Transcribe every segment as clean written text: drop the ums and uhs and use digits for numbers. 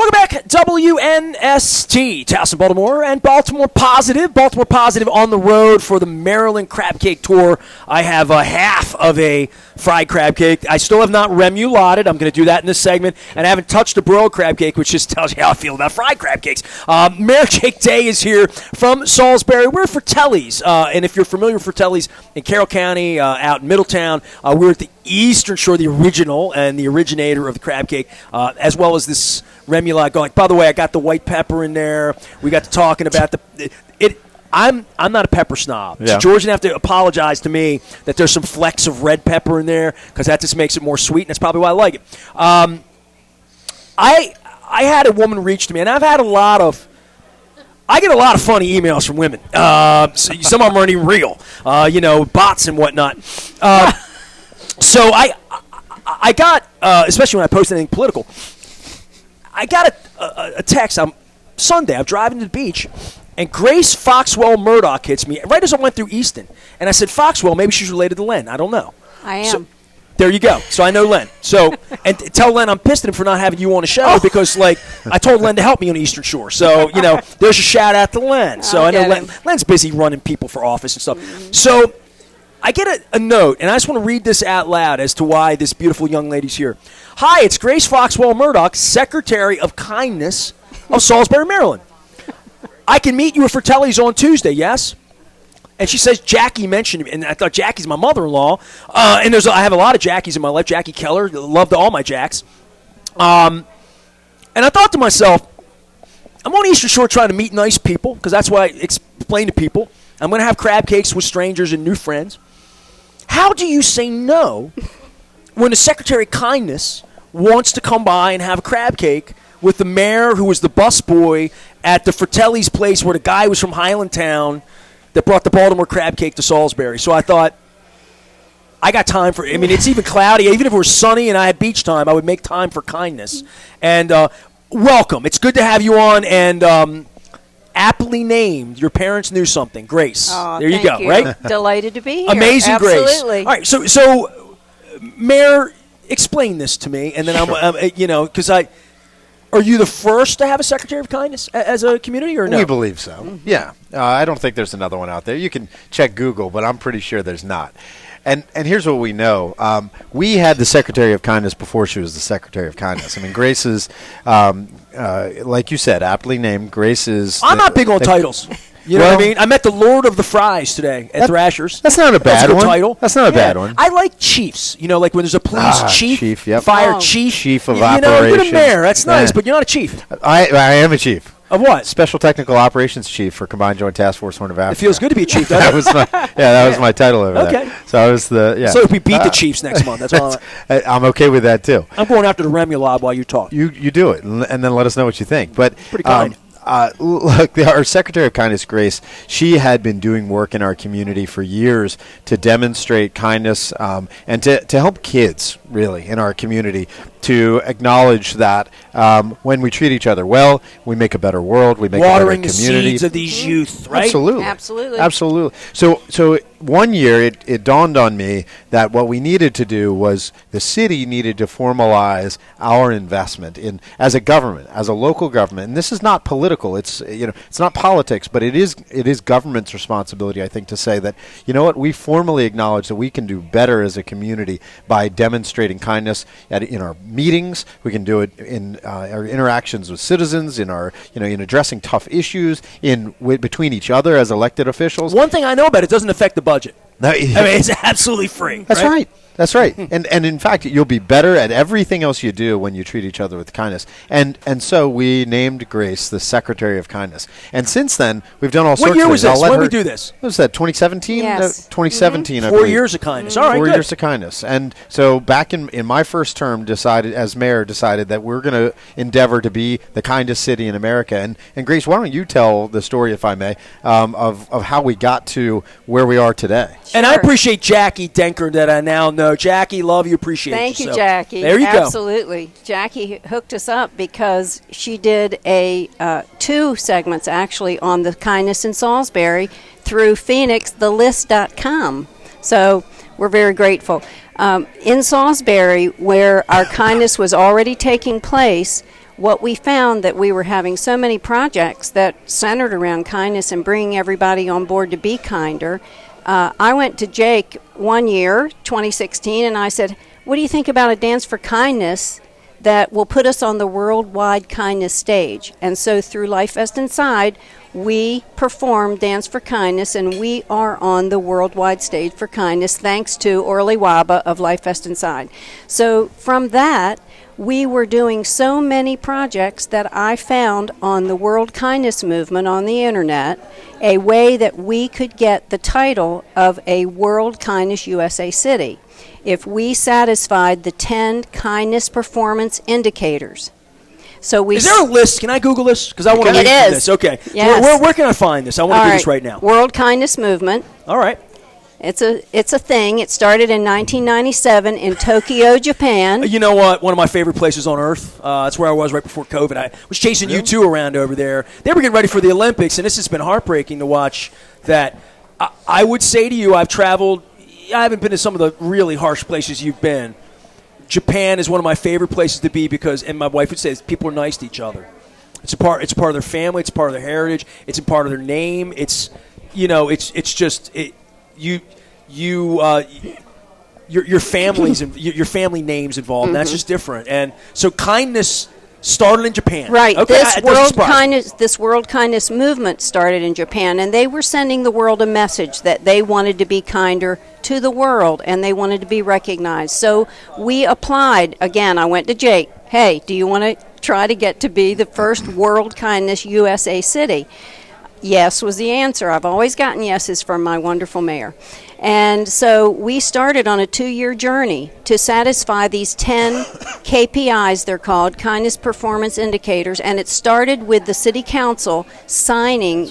Welcome back, WNST, Towson, Baltimore, and Baltimore Positive. Baltimore Positive on the road for the Maryland Crab Cake Tour. I have a half of a fried crab cake. I still have not remulated. I'm going to do that in this segment. And I haven't touched a broiled crab cake, which just tells you how I feel about fried crab cakes. Mary Cake Day is here from Salisbury. We're at Fratelli's. And if you're familiar with Fratelli's in Carroll County, out in Middletown, we're at the Eastern Shore, the original and the originator of the crab cake, as well as this remoulade going. By the way, I got the white pepper in there. We got to talking about it. I'm not a pepper snob. Yeah. So George didn't have to apologize to me that there's some flecks of red pepper in there because that just makes it more sweet, and that's probably why I like it. I had a woman reach to me, and I get a lot of funny emails from women. Some of them aren't even real, bots and whatnot. So I got, especially when I post anything political, I got a text on Sunday. I'm driving to the beach, and Grace Foxwell Murdoch hits me right as I went through Easton. And I said, Foxwell, maybe she's related to Len. I don't know. I am. So, there you go. So I know Len. So, and tell Len I'm pissed at him for not having you on the show because, I told Len to help me on the Eastern Shore. So, there's a shout out to Len. So I know Len's busy running people for office and stuff. So I get a note, and I just want to read this out loud as to why this beautiful young lady's here. Hi, it's Grace Foxwell Murdoch, Secretary of Kindness of Salisbury, Maryland. I can meet you at Fratelli's on Tuesday, yes? And she says Jackie mentioned me, and I thought Jackie's my mother-in-law. And I have a lot of Jackies in my life. Jackie Keller, loved all my Jacks. And I thought to myself, I'm on Eastern Shore trying to meet nice people, because that's what I explain to people. I'm going to have crab cakes with strangers and new friends. How do you say no when the Secretary of Kindness wants to come by and have a crab cake with the mayor who was the busboy at the Fratelli's place where the guy was from Highlandtown that brought the Baltimore crab cake to Salisbury? So I thought, I got time for it. I mean, it's even cloudy. Even if it was sunny and I had beach time, I would make time for kindness. And welcome. It's good to have you on. And aptly named, your parents knew something. Grace. Oh, there you go, right? Delighted to be here. Amazing. Absolutely. Grace. All right, so Mayor, explain this to me, and then because are you the first to have a Secretary of Kindness as a community, or no? We believe so. Mm-hmm. Yeah, I don't think there's another one out there. You can check Google, but I'm pretty sure there's not. And here's what we know. We had the Secretary of Kindness before she was the Secretary of Kindness. I mean, Grace is, like you said, aptly named. Grace is... I'm not big on titles. You know what I mean? I met the Lord of the Fries today at Thrashers. That's not a bad one. Title. That's not a bad one. I like chiefs. Like when there's a police chief, fire chief. Chief of operations. You're the mayor. That's nice, but you're not a chief. I am a chief. Of what? Special Technical Operations Chief for Combined Joint Task Force Horn of Africa. It feels good to be a chief, doesn't it? That was my title over there. Okay. So I was the, So if we beat the Chiefs next month, that's all. I'm okay with that, too. I'm going after the remoulade while you talk. You do it, and then let us know what you think. But pretty kind. Look, our Secretary of Kindness, Grace, she had been doing work in our community for years to demonstrate kindness and to help kids, really, in our community to acknowledge that when we treat each other well, we make a better world, we make watering a better community. The seeds of these youth, right? Absolutely. So one year it dawned on me that what we needed to do was the city needed to formalize our investment in as a government, as a local government. And this is not political. It's it's not politics, but it is government's responsibility, I think, to say that we formally acknowledge that we can do better as a community by demonstrating kindness in our meetings. We can do it in our interactions with citizens, in our in addressing tough issues between each other as elected officials. One thing I know about it doesn't affect the budget. I mean, it's absolutely free. That's right. That's right. And in fact, you'll be better at everything else you do when you treat each other with kindness. And so we named Grace the Secretary of Kindness. And since then, we've done all sorts of things. What year was this? When did we do this? What was that, 2017? Yes. 2017, I 4 believe. years of kindness. All right, 4 good. years of kindness. And so back in my first term, as mayor, decided that we're going to endeavor to be the kindest city in America. And Grace, why don't you tell the story, if I may, of how we got to where we are today? Sure. And I appreciate Jackie Denker that I now know. Jackie, love you, appreciate you. Thank you, Jackie. There you go. Absolutely. Jackie hooked us up because she did two segments actually on the kindness in Salisbury through Phoenix, thelist.com. So we're very grateful. In Salisbury, where our kindness was already taking place, what we found that we were having so many projects that centered around kindness and bringing everybody on board to be kinder. I went to Jake one year, 2016, and I said, what do you think about a dance for kindness that will put us on the worldwide kindness stage? And so through Life Fest Inside, we performed Dance for Kindness, and we are on the worldwide stage for kindness thanks to Orly Waba of Life Fest Inside. So from that, we were doing so many projects that I found on the World Kindness Movement on the internet a way that we could get the title of a World Kindness USA City if we satisfied the 10 kindness performance indicators. So we Is there a list? Can I Google this? Because I want to It read is. this. Okay. Yes. Where can I find this? I want to do this right now. World Kindness Movement. All right. It's a thing. It started in 1997 in Tokyo, Japan. You know what? One of my favorite places on earth. That's where I was right before COVID. I was chasing you two around over there. They were getting ready for the Olympics, and this has been heartbreaking to watch. That I would say to you, I've traveled. I haven't been to some of the really harsh places you've been. Japan is one of my favorite places to be because, and my wife would say, people are nice to each other. It's a part of their family. It's a part of their heritage. It's a part of their name. It's, it's just your families and your family names involved. And that's just different. And so kindness started in Japan. Right. Okay, This World Kindness movement started in Japan, and they were sending the world a message that they wanted to be kinder to the world, and they wanted to be recognized. So we applied. Again, I went to Jake. Hey, do you want to try to get to be the first World Kindness USA City? Yes was the answer. I've always gotten yeses from my wonderful mayor. And so we started on a 2-year journey to satisfy these 10 KPIs, they're called, Kindness Performance Indicators, and it started with the City Council signing,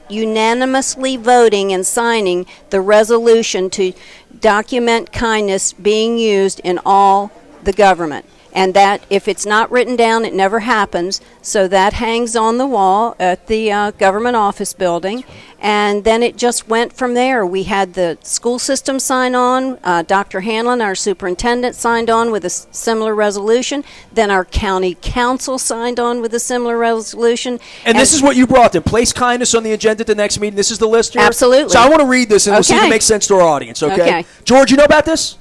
unanimously voting and signing the resolution to document kindness being used in all the government. And that if it's not written down, it never happens. So that hangs on the wall at the government office building. And then it just went from there. We had the school system sign on. Dr. Hanlon, our superintendent, signed on with a similar resolution. Then our county council signed on with a similar resolution. And this is what you brought them. Place kindness on the agenda at the next meeting. This is the list here? Absolutely. So I want to read this, and we'll see if it makes sense to our audience, okay? George, you know about this?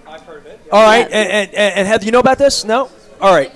I've heard of it. All right, and Heather, you know about this? No? All right.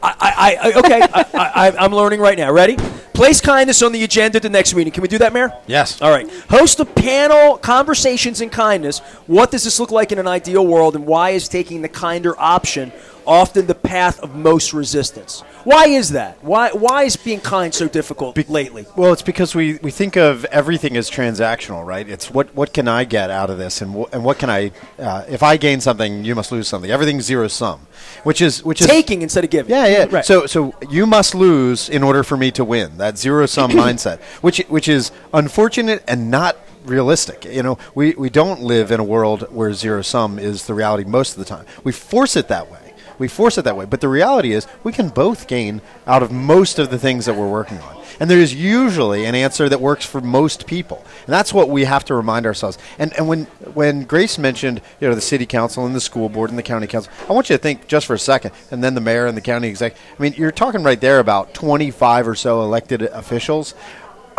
I'm learning right now. Ready? Place kindness on the agenda at the next meeting. Can we do that, Mayor? Yes. All right. Host a panel, conversations in kindness. What does this look like in an ideal world, and why is taking the kinder option often the path of most resistance? Why is that? Why is being kind so difficult lately? Well, it's because we think of everything as transactional, right? It's what can I get out of this, and what can I if I gain something, you must lose something. Everything's zero sum, which is taking instead of giving. Yeah. Right. So you must lose in order for me to win. That zero sum mindset, which is unfortunate and not realistic. We don't live in a world where zero sum is the reality most of the time. We force it that way. But the reality is we can both gain out of most of the things that we're working on. And there is usually an answer that works for most people. And that's what we have to remind ourselves. And when Grace mentioned, the city council and the school board and the county council, I want you to think just for a second, and then the mayor and the county exec. I mean, you're talking right there about 25 or so elected officials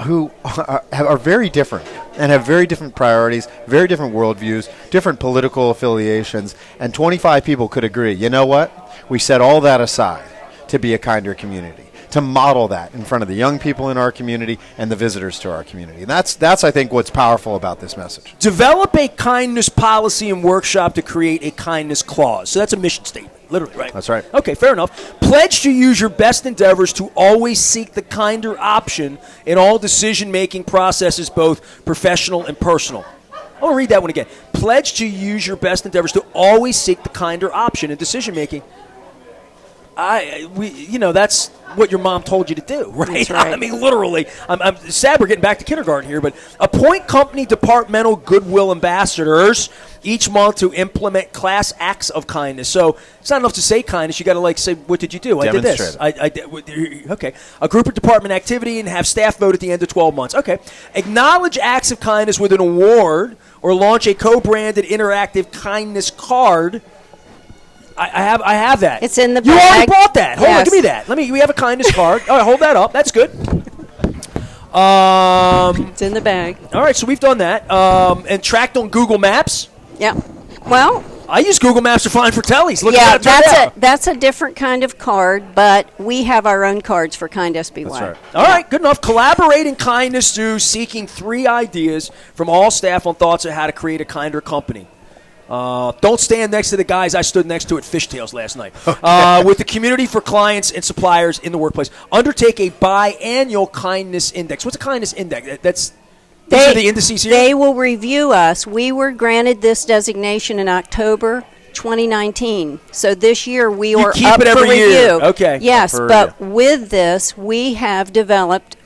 who are very different and have very different priorities, very different worldviews, different political affiliations, and 25 people could agree, you know what? We set all that aside to be a kinder community, to model that in front of the young people in our community and the visitors to our community. And that's I think, what's powerful about this message. Develop a kindness policy and workshop to create a kindness clause. So that's a mission statement. Literally, right? That's right. Okay, fair enough. Pledge to use your best endeavors to always seek the kinder option in all decision-making processes, both professional and personal. I want to read that one again. Pledge to use your best endeavors to always seek the kinder option in decision-making. that's what your mom told you to do, right? That's right. I mean, literally. I'm sad we're getting back to kindergarten here, but appoint company departmental goodwill ambassadors each month to implement class acts of kindness. So it's not enough to say kindness. You got to say, what did you do? I did this. I did. Okay. A group of department activity and have staff vote at the end of 12 months. Okay. Acknowledge acts of kindness with an award or launch a co-branded interactive kindness card. I have that. It's in the You bag. already bought that. Hold on, Yes. give me that. We have a kindness card. All right, hold that up. That's good. It's in the bag. All right, so we've done that. And tracked on Google Maps. Yeah. Well, I use Google Maps to find Fratellis. Look yeah, at that. It turned out. that's a different kind of card, but we have our own cards for Kind SBY. That's right. All right, good enough. Collaborate in kindness through seeking 3 ideas from all staff on thoughts on how to create a kinder company. Don't stand next to the guys I stood next to at Fishtails last night. With the community for clients and suppliers in the workplace. Undertake a biannual kindness index. What's a kindness index? These are the indices here? They will review us. We were granted this designation in October 2019. So this year we are keep up it for every review. year. Okay. Yes, For but with this, we have developed,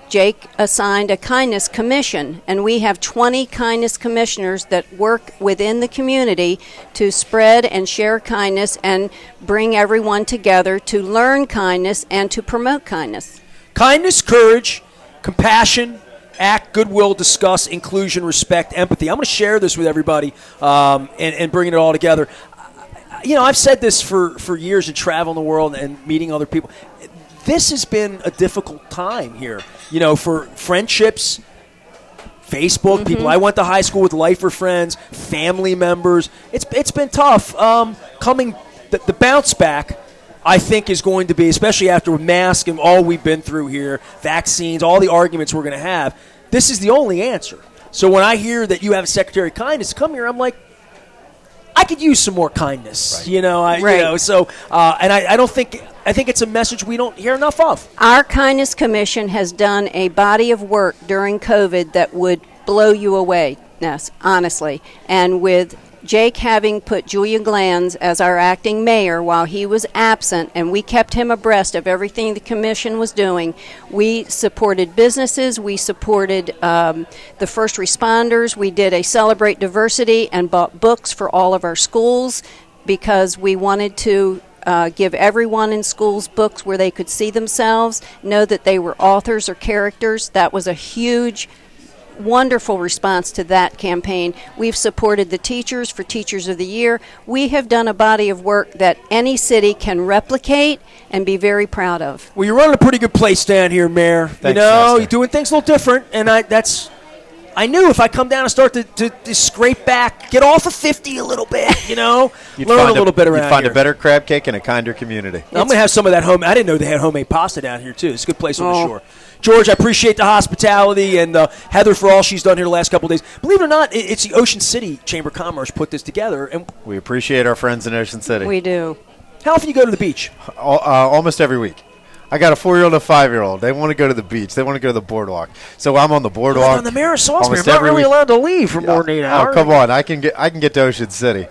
Jake assigned a kindness commission, and we have 20 kindness commissioners that work within the community to spread and share kindness and bring everyone together to learn kindness and to promote kindness. Kindness, courage, compassion, act, goodwill, discuss, inclusion, respect, empathy. I'm going to share this with everybody and bringing it all together. I've said this for years in traveling the world and meeting other people. This has been a difficult time here, for friendships, Facebook, people I went to high school with, lifer friends, family members. It's been tough. The bounce back, I think, is going to be, especially after masks and all we've been through here, vaccines, all the arguments we're going to have, this is the only answer. So when I hear that you have a Secretary of Kindness come here, I'm like, I could use some more kindness, Right. Right. So, and I think it's a message we don't hear enough of. Our Kindness Commission has done a body of work during COVID that would blow you away, Ness, honestly. And with Jake having put Julian Glanz as our acting mayor while he was absent, and we kept him abreast of everything the commission was doing. We supported businesses, we supported the first responders, we did a Celebrate Diversity and bought books for all of our schools because we wanted to give everyone in schools books where they could see themselves, know that they were authors or characters. That was a huge wonderful response to that campaign. We've supported the teachers for Teachers of the Year. We have done a body of work that any city can replicate and be very proud of. Well, you're running a pretty good place down here, Mayor. Thanks, You're Nestor. doing things a little different, and I knew if I come down and start to scrape back, get off of 50 a little bit, You'd learn find a little bit around You'd find here. a better crab cake and a kinder community. I'm going to have some of that home. I didn't know they had homemade pasta down here, too. It's a good place on the Oh. shore. George, I appreciate the hospitality, and Heather for all she's done here the last couple of days. Believe it or not, it's the Ocean City Chamber of Commerce put this together. And We appreciate our friends in Ocean City. We do. how often you go to the beach? Almost every week. I got a 4-year-old and a 5-year-old. They want to go to the beach. They want to go to the boardwalk. So I'm on the boardwalk. On the mayor of Salisbury. almost I'm not every really week. allowed to leave for more than 8 hours. Oh, come on. I can get to Ocean City.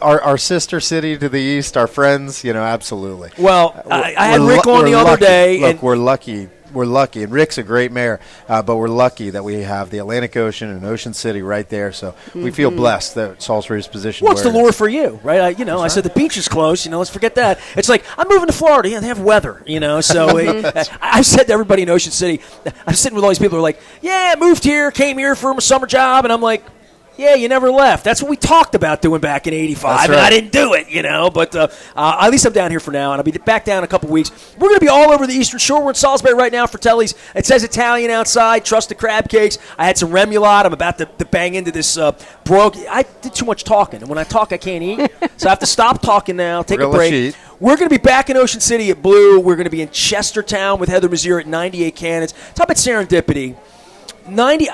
Our sister city to the east, our friends, absolutely. Well, I had We're Rick lu- on we're the other lucky. day. Look, and we're lucky. We're lucky, and Rick's a great mayor, but we're lucky that we have the Atlantic Ocean and Ocean City right there. So we feel blessed that Salisbury's position. What's the where it lure is. for you, right? I said the beach is closed. Let's forget that. It's like I'm moving to Florida. Yeah, they have weather. So I've said to everybody in Ocean City, I'm sitting with all these people who are like, "Yeah, I moved here, came here for a summer job," and I'm like, "Yeah, you never left. That's what we talked about doing back in '85, That's and I right. didn't do it, But at least I'm down here for now, and I'll be back down in a couple weeks. We're going to be all over the Eastern Shore. We're in Salisbury right now for Telly's. It says Italian outside. Trust the crab cakes. I had some remoulade. I'm about to bang into this broiled. I did too much talking, and when I talk, I can't eat. So I have to stop talking now. Take a We're gonna let break. you eat. We're going to be back in Ocean City at Blue. We're going to be in Chestertown with Heather Mazier at 98 Cannons. Talk about serendipity. 90.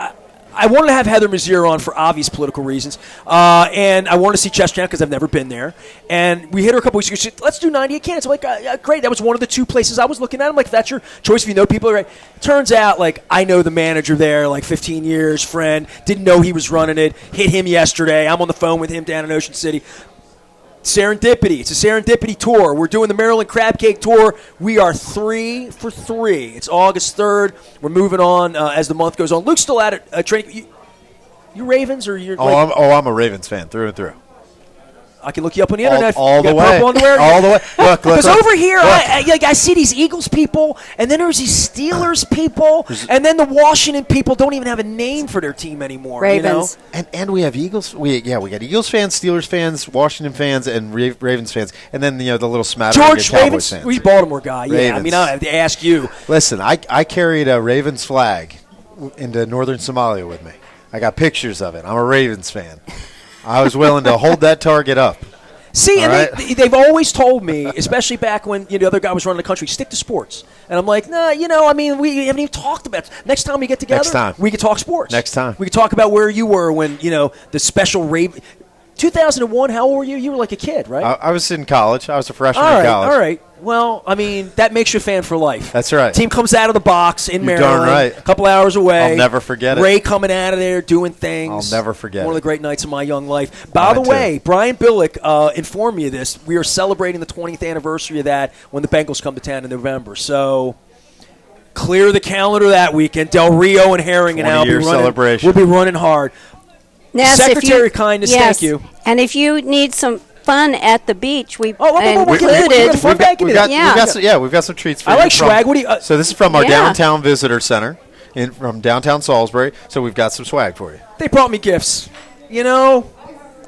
I wanted to have Heather Mazier on for obvious political reasons, and I wanted to see Chestertown because I've never been there. And we hit her a couple weeks ago. She said, "Let's do 98 Cannons." I'm like, great. That was one of the 2 places I was looking at. I'm like, if that's your choice, if you know people, right? Turns out, I know the manager there, 15 years, friend. Didn't know he was running it. Hit him yesterday. I'm on the phone with him down in Ocean City. Serendipity. It's a serendipity tour. We're doing the Maryland Crab Cake Tour. We are 3 for 3. It's August 3rd. We're moving on as the month goes on. Luke's still at it. Training. You Ravens or you're? I'm a Ravens fan through and through. I can look you up on the internet. All the way. All the way. Look. Because over here, I see these Eagles people, and then there's these Steelers people, and then the Washington people don't even have a name for their team anymore. Ravens. You know? And we have Eagles. We got Eagles fans, Steelers fans, Washington fans, and Ravens fans, and then the little smattering George of Cowboys Ravens. fans. He's a Baltimore guy. Yeah, Ravens. I mean, I have to ask you. Listen, I carried a Ravens flag into northern Somalia with me. I got pictures of it. I'm a Ravens fan. I was willing to hold that target up. See, and they've always told me, especially back when the other guy was running the country, stick to sports. And I'm like, nah, I mean, we haven't even talked about it. Next time we get together, we can talk sports. Next time. We can talk about where you were when, the special Raven. 2001, how old were you? You were like a kid, right? I was in college. I was a freshman in college. All right. Well, I mean, that makes you a fan for life. That's right. Team comes out of the box in You're Maryland. darn right. A couple hours away. I'll never forget it. Ray coming out of there doing things. I'll never forget One it. of the great nights of my young life. By the way, Brian Billick informed me of this. We are celebrating the 20th anniversary of that when the Bengals come to town in November. So clear the calendar that weekend. Del Rio and Herring and I'll be running. Celebration. We'll be running hard. Yes, Secretary of Kindness, yes. thank you. And if you need some fun at the beach, we've included. We've got some treats for you. I like swag. What do you? So this is from our downtown visitor center from downtown Salisbury. So we've got some swag for you. They brought me gifts.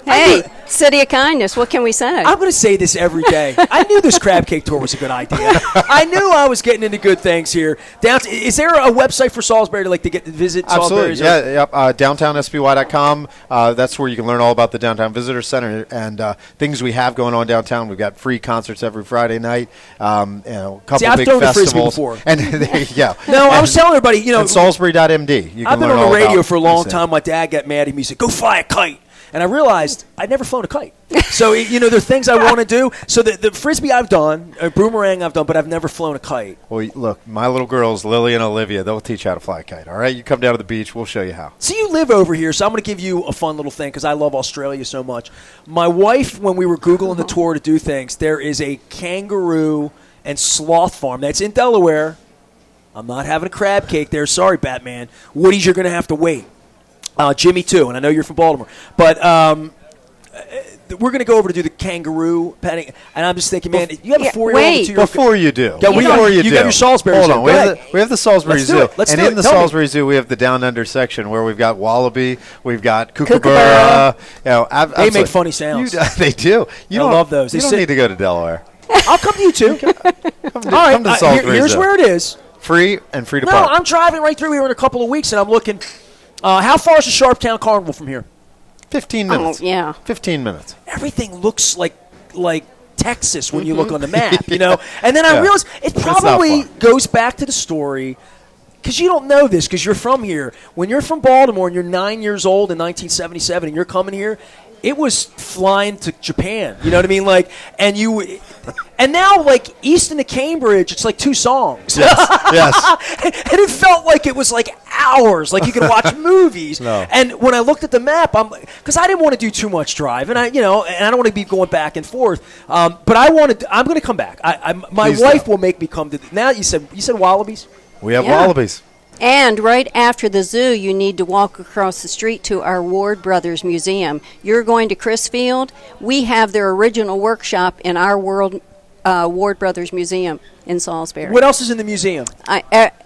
Hey, City of Kindness, what can we say? I'm going to say this every day. I knew this crab cake tour was a good idea. I knew I was getting into good things here. Is there a website for Salisbury to get to visit? Absolutely, Salisbury? downtownsby.com. That's where you can learn all about the Downtown Visitor Center and things we have going on downtown. We've got free concerts every Friday night. A couple I've big thrown the festivals. Frisbee before. And there you go. No, I was telling everybody, and Salisbury.md. You can I've been learn on all the radio about for a long this. time. My dad got mad at me. He said, "Go fly a kite." And I realized I'd never flown a kite. So, there are things I want to do. So the Frisbee I've done, boomerang I've done, but I've never flown a kite. Well, look, my little girls, Lily and Olivia, they'll teach you how to fly a kite, all right? You come down to the beach, we'll show you how. So you live over here, so I'm going to give you a fun little thing because I love Australia so much. My wife, when we were Googling the tour to do things, there is a kangaroo and sloth farm that's in Delaware. I'm not having a crab cake there. Sorry, Batman. Woody's, you're going to have to wait. Jimmy, too, and I know you're from Baltimore. But we're going to go over to do the kangaroo petting, and I'm just thinking, man, you have a 4-year-old and 2-year-old. Before you do. You have your Salisbury Hold Zoo. on. We have the Salisbury Let's do Zoo. it. Let's and do in it. the Tell me. Salisbury Zoo, we have the Down Under section where we've got wallaby, we've got kookaburra. They make funny sounds. They do. I love those. You don't need to go to Delaware. Come to you, too. Come to the Salisbury Here's Zoo. where it is. Free and free to No, park. I'm driving right through here in a couple of weeks, and I'm looking. How far is the Sharptown Carnival from here? 15 minutes. 15 minutes. Everything looks like Texas when you look on the map, And then I realized it It's not probably far. goes back to the story, because you don't know this because you're from here. When you're from Baltimore and you're 9 years old in 1977 and you're coming here, it was flying to Japan. You know what I mean? And now, Easton to Cambridge, it's like 2 songs. Yes. And it felt like it was hours, like you could watch movies. No. And when I looked at the map, because I didn't want to do too much driving, and I don't want to be going back and forth. But I'm going to come back. My Please wife do. will make me come to. Now you said wallabies. We have wallabies. And right after the zoo, you need to walk across the street to our Ward Brothers Museum. You're going to Crisfield. We have their original workshop in our Ward Brothers Museum in Salisbury. What else is in the museum?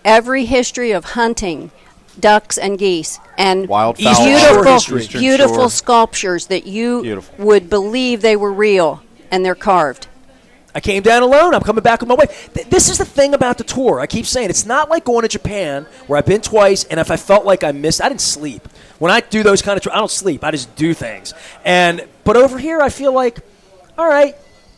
Every history of hunting ducks and geese, and Wildfowl. beautiful sculptures that you would believe they were real, and they're carved. I came down alone. I'm coming back with my wife. This is the thing about the tour. I keep saying it's not like going to Japan, where I've been twice, and if I felt like I didn't sleep. When I do those kind of I don't sleep. I just do things. But over here, I feel like, all right,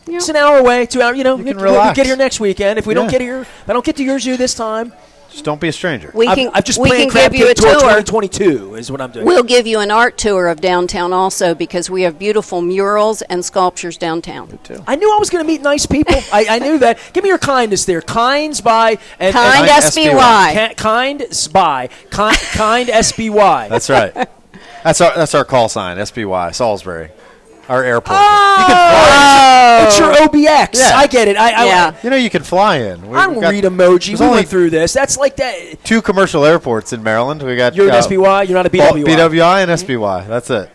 it's an hour away, 2 hours. can we'll relax. get here next weekend. If we don't get here, if I don't get to your zoo this time, just don't be a stranger. I've just we planned can Crab give you a Cake Tour tour. 2022 is what I'm doing. We'll give you an art tour of downtown also, because we have beautiful murals and sculptures downtown. I knew I was going to meet nice people. I knew that. Give me your kindness there. Kinds by Kind SBY. Kind SBY. That's right. That's our call sign, SBY, Salisbury. our airport. Oh! You can fly. It's your OBX. Yeah. I get it. Yeah. You know, you can fly in. I don't read emoji. there's We only went through this. That's like that. 2 commercial airports in Maryland. We got You're an SBY. You're not a BWI. BWI and SBY. That's it.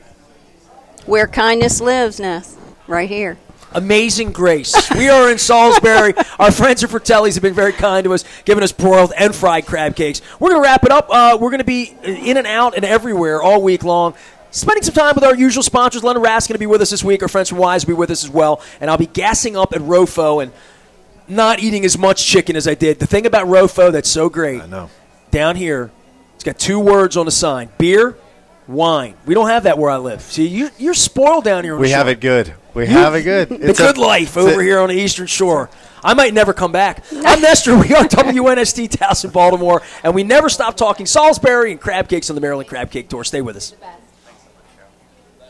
Where kindness lives, Ness. Right here. Amazing Grace. We are in Salisbury. Our friends at Fratelli's have been very kind to us, giving us broiled and fried crab cakes. We're going to wrap it up. We're going to be in and out and everywhere all week long, spending some time with our usual sponsors. Leonard Rass going to be with us this week. Our friends from Wise will be with us as well. And I'll be gassing up at Rofo and not eating as much chicken as I did. The thing about Rofo that's so great, I know. down here, it's got 2 words on the sign: beer, wine. We don't have that where I live. See, you're spoiled down here on We the have shore. it good. We have it good. The good life over here on the Eastern Shore. I might never come back. I'm Nestor. We are WNST Towson, Baltimore, and we never stop talking Salisbury and crab cakes on the Maryland Crab Cake Tour. Stay with us.